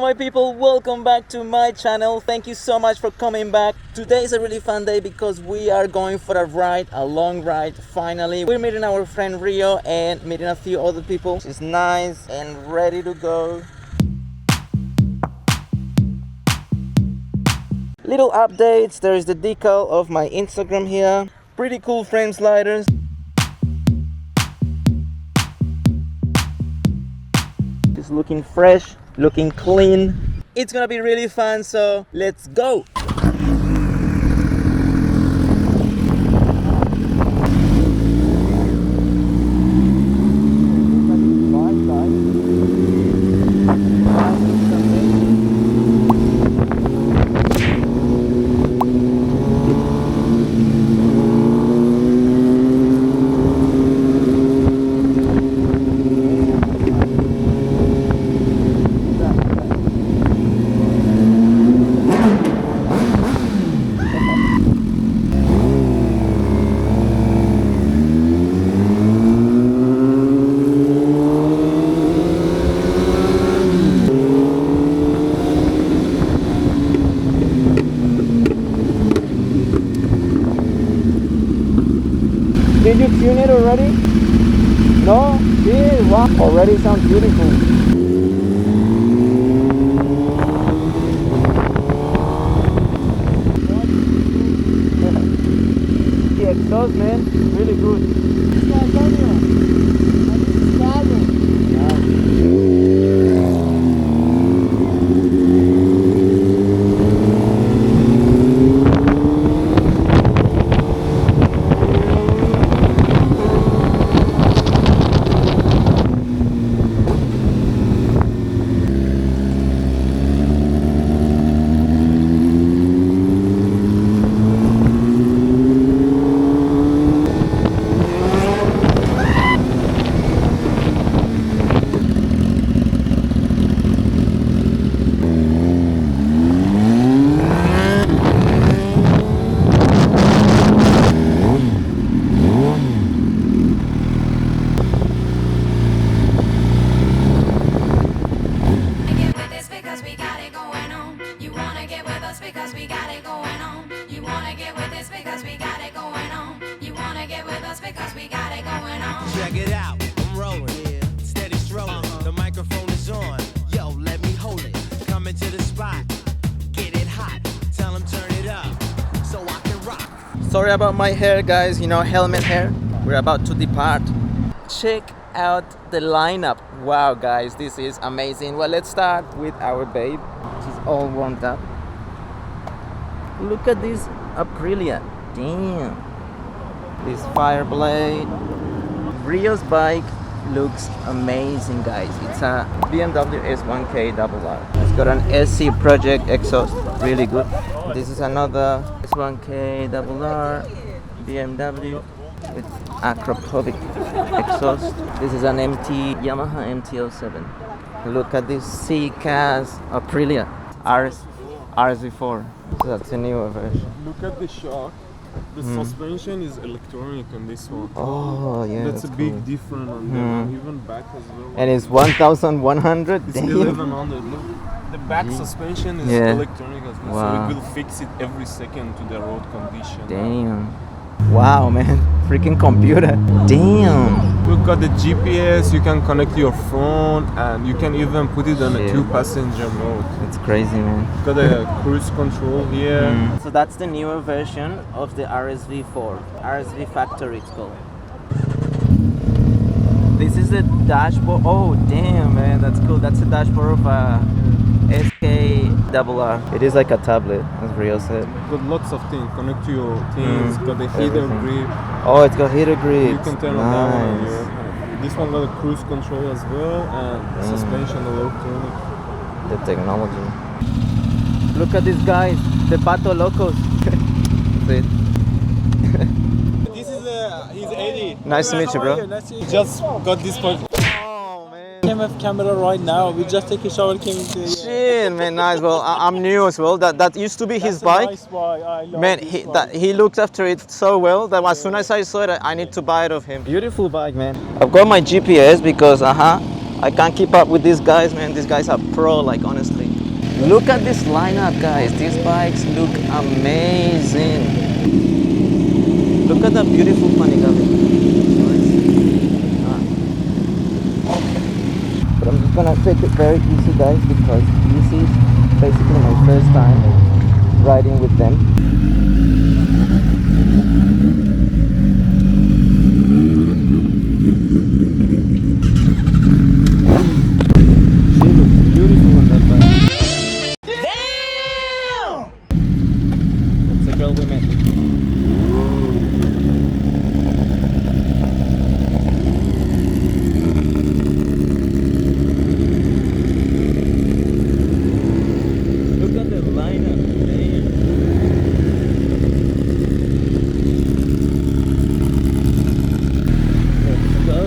Hello my people, welcome back to my channel. Thank you so much for coming back. Today is a really fun day because we are going for a ride, a long ride. Finally, we're meeting our friend Rio and meeting a few other people. She's nice and ready to go. Little updates, there is the decal of my Instagram here. Pretty cool frame sliders. It's looking fresh, looking clean. It's gonna be really fun, so let's go. Did you tune it already? No? Yeah, wow. Already sounds beautiful. The exhaust, man, really good. Check it out, I'm rolling, steady strolling. The microphone is on, yo, let me hold it. Come into the spot, get it hot. Tell them turn it up, so I can rock. Sorry about my hair, guys, you know, helmet hair. We're about to depart. Check out the lineup. Wow, guys, this is amazing. Well, let's start with our babe. She's all warmed up. Look at this Aprilia. Damn. This Fireblade. Rio's bike looks amazing, guys. It's a BMW S1K RR. It's got an SC Project exhaust, really good. This is another S1K RR BMW with acropovic exhaust. This is an Yamaha MT-07. Look at this C-Class Aprilia RSV4. That's a newer version. Look at the shock. The suspension is electronic on this one. Oh yeah, that's a cool. big difference on them, even back as well. And it's 1,100. It's 1100. Look, the back suspension is electronic as well, so it will fix it every second to the road condition. Damn. Wow, man. Freaking computer. Damn. We've got the GPS, you can connect your phone, and you can even put it on a 2-passenger mode. It's crazy, man. Got a cruise control here. So that's the newer version of the RSV4. RSV Factory, it's called. This is the dashboard. Oh, damn, man. That's cool. That's the dashboard of a SKRR. It is like a tablet, as Rio said. Got lots of things. Connect to your things. Got the heater grip. Oh, it's got heater grip. You can turn on that one. On your, this one got a cruise control as well, and suspension electronic. The technology. Look at these guys, the Pato Locos. This is he's Eddie. Nice to meet you, bro. Just got this part. Came with camera right now. We just take a shower. Came into Shit, man, nice. Well, I'm new as well. That used to be his bike. Nice bike. I love Man, this bike. he looked after it so well that as soon as I saw it, I need to buy it of him. Beautiful bike, man. I've got my GPS because I can't keep up with these guys, man. These guys are pro, like, honestly. Look at this lineup, guys. These bikes look amazing. Look at that beautiful Panigale. But I'm just gonna take it very easy, guys, because this is basically my first time riding with them. She looks beautiful on that bike. Damn! That's the girl we met. Look at the lineup. Damn. Let's go.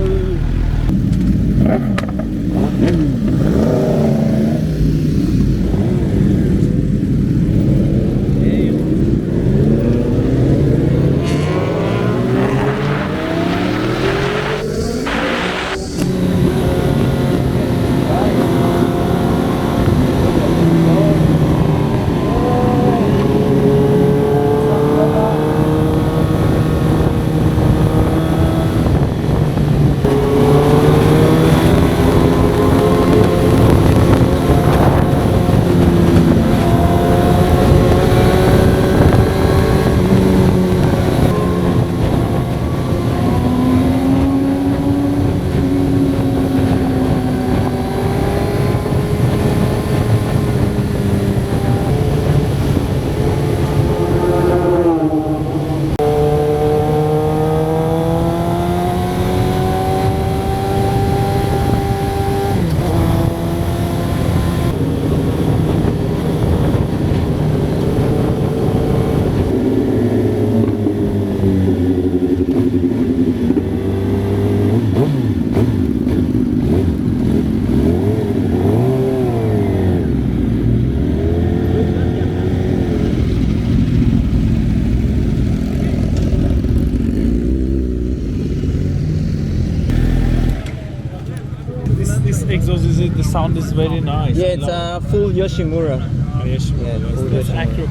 This exhaust the sound is very nice. Yeah, it's a full Yoshimura. Yes, Yeah, full that's Yoshimura. accurate.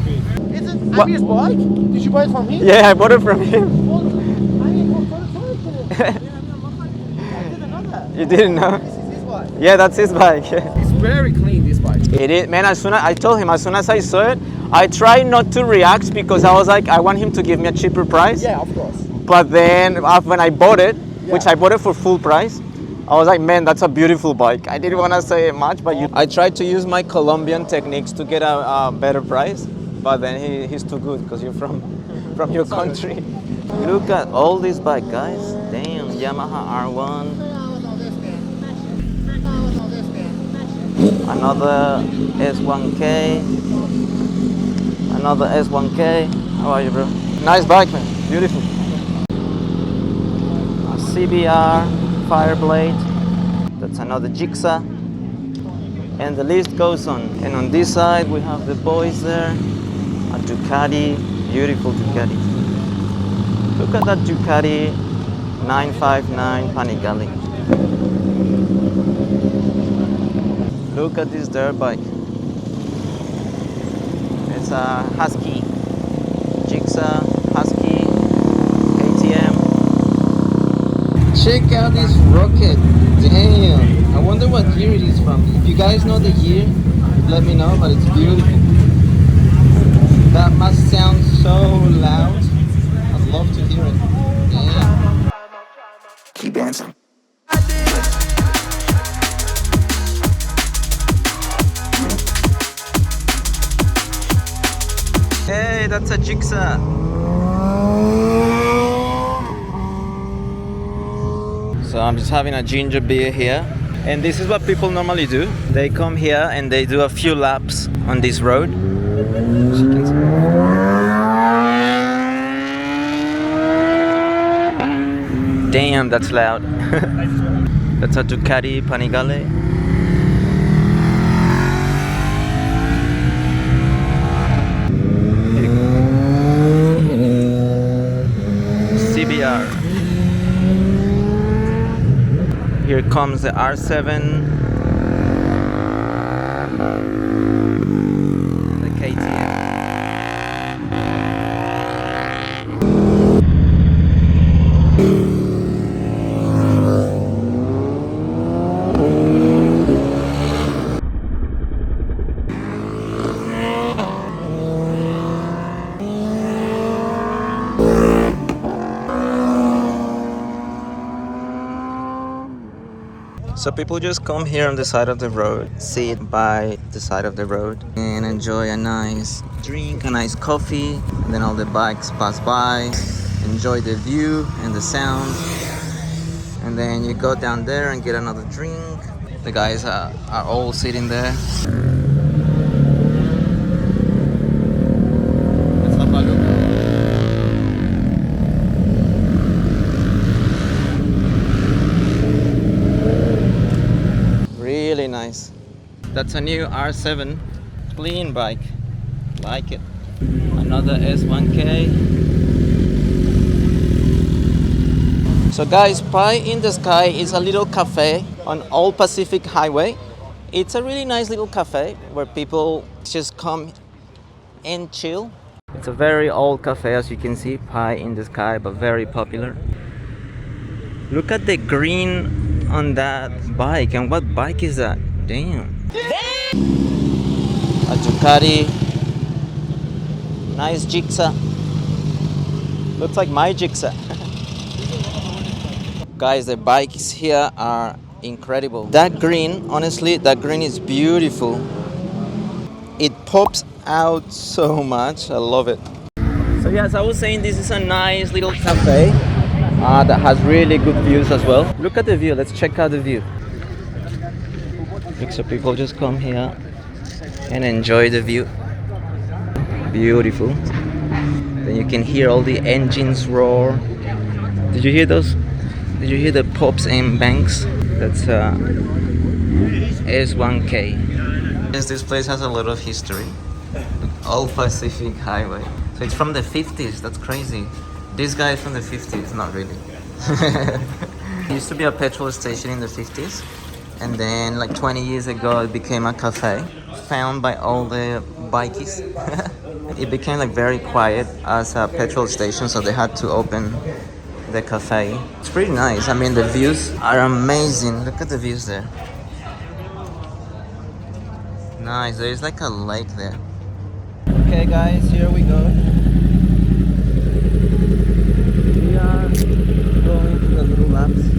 It's a previous bike. Did you buy it from him? Yeah, I bought it from him. Well, I ain't got it. I didn't know that. You didn't know? This is his bike. Yeah, that's his bike. It's very clean, this bike. It is, man. I told him as soon as I saw it, I tried not to react because I was like, I want him to give me a cheaper price. Yeah, of course. But then when I bought it, which Yeah. I bought it for full price, I was like, man, that's a beautiful bike. I didn't want to say much, but I tried to use my Colombian techniques to get a better price, but then he's too good because you're from your country. Look at all these bikes, guys. Damn, Yamaha R1. Another S1K. Another S1K. How are you, bro? Nice bike, man. Beautiful. A CBR Fireblade. That's another Gixxer. And the list goes on. And on this side we have the boys there. A Ducati, beautiful Ducati. Look at that Ducati 959 Panigale. Look at this dirt bike. It's a Husky. Gixxer, Husky, KTM. Check out this rocket. Damn. I wonder what year it is from. If you guys know the year, let me know, but it's beautiful. That must sound so loud. I'd love to hear it. Damn. Keep dancing. Hey, that's a Gixxer. So I'm just having a ginger beer here. And this is what people normally do. They come here and they do a few laps on this road. As you can see. Damn, that's loud. That's a Ducati Panigale. CBR. Here comes the R7. So people just come here on the side of the road, sit by the side of the road and enjoy a nice drink, a nice coffee. And then all the bikes pass by, enjoy the view and the sound. And then you go down there and get another drink. The guys are all sitting there. Let's have a look. Really nice. That's a new R7 clean bike. Like it. Another S1K. So guys, Pie in the Sky is a little cafe on Old Pacific Highway. It's a really nice little cafe where people just come and chill. It's a very old cafe, as you can see, Pie in the Sky, but very popular. Look at the green on that bike. And what bike is that? Damn. A Ducati. Nice Gixxer. Looks like my Gixxer. Guys, the bikes here are incredible. That green, honestly, that green is beautiful. It pops out so much. I love it. So yes, I was saying this is a nice little cafe that has really good views as well. Look at the view. Let's check out the view. Look, so people just come here and enjoy the view. Beautiful. Then you can hear all the engines roar. Did you hear those? Did you hear the pops and bangs? That's S1K. Yes, this place has a lot of history. Old Pacific Highway. So it's from the 50s. That's crazy. This guy is from the 50s. Not really. It used to be a petrol station in the 50s. And then like 20 years ago it became a cafe found by all the bikies. It became like very quiet as a petrol station, so they had to open the cafe. It's pretty nice. I mean, the views are amazing. Look at the views there. Nice. There's like a lake there. Okay guys, here we go. We are going to the little laps.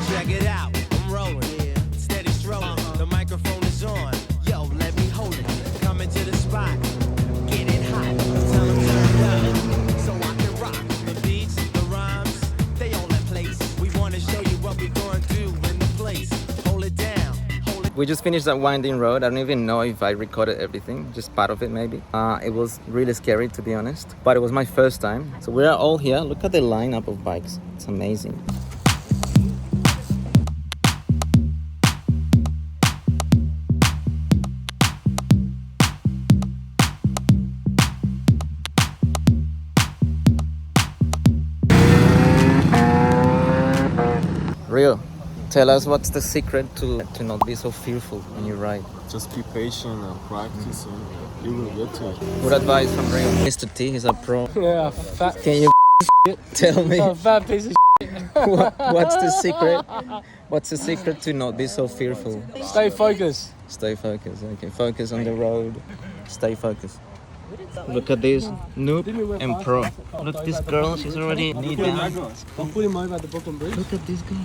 Check it out, I'm rolling, steady strolling. The microphone is on, yo, let me hold it. Coming to the spot, get it hot. Tell them turn it up, so I can rock. The beats, the rhymes, they all in place. We wanna show you what we gonna do in the place. Hold it down, hold it. We just finished that winding road. I don't even know if I recorded everything, just part of it maybe. It was really scary, to be honest, but it was my first time. So we are all here. Look at the lineup of bikes. It's amazing. Real, tell us what's the secret to not be so fearful when you ride. Just be patient and practice, and you will get to it. Good advice from Real. Mr. T, he's a pro. Yeah, fat. Can you tell me Fat piece of what's the secret? What's the secret to not be so fearful? Stay focused. Stay focused. Okay, focus on the road. Stay focused. Look at this, noob and pro. Look, this girl, she's already knee down. I'll put him over the bottom bridge. Look at this guy.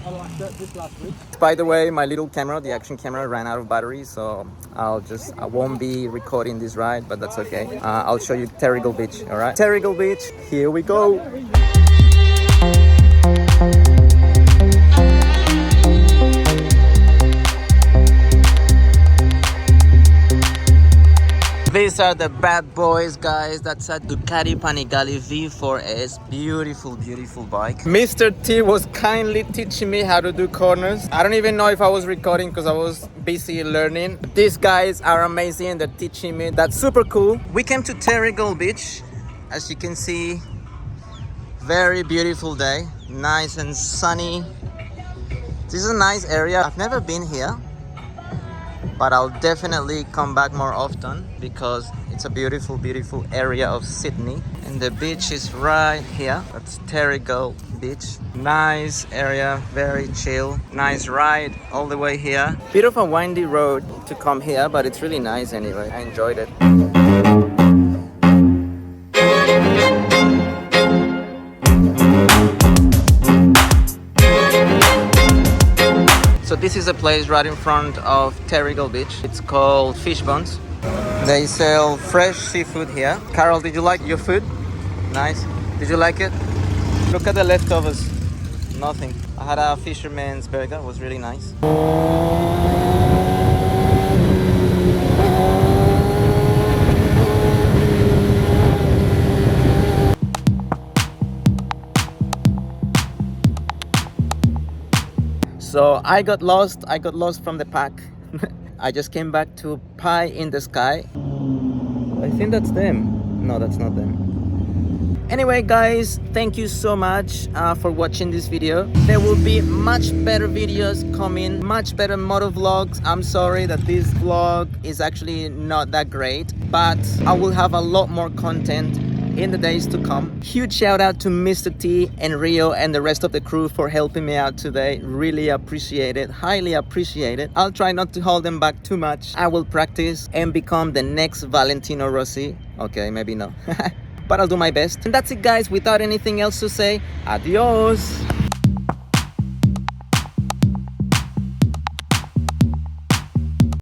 I like this last bridge. By the way, my little camera, the action camera, ran out of battery, so I won't be recording this ride, but that's okay. I'll show you Terrigal Beach, all right? Terrigal Beach, here we go. These are the bad boys, guys. That's a Ducati Panigale V4S. Beautiful, beautiful bike. Mr. T was kindly teaching me how to do corners. I don't even know if I was recording because I was busy learning. These guys are amazing. They're teaching me. That's super cool. We came to Terrigal Beach. As you can see, very beautiful day. Nice and sunny. This is a nice area. I've never been here, but I'll definitely come back more often because it's a beautiful, beautiful area of Sydney. And the beach is right here. That's Terrigal Beach. Nice area, very chill. Nice ride all the way here. Bit of a windy road to come here, but it's really nice anyway. I enjoyed it. So this is a place right in front of Terrigal Beach. It's called Fish Buns. They sell fresh seafood here. Carol, did you like your food? Nice. Did you like it? Look at the leftovers. Nothing. I had a fisherman's burger. It was really nice. So I got lost from the pack. I just came back to Pie in the Sky. I think that's them. No, that's not them. Anyway, guys, thank you so much for watching this video. There will be much better videos coming, much better moto vlogs. I'm sorry that this vlog is actually not that great, but I will have a lot more content in the days to come. Huge shout out to Mr. T and Rio and the rest of the crew for helping me out today. Really appreciate it, highly appreciate it. I'll try not to hold them back too much. I will practice and become the next Valentino Rossi. Okay, maybe no. But I'll do my best. And that's it, guys. Without anything else to say, adios.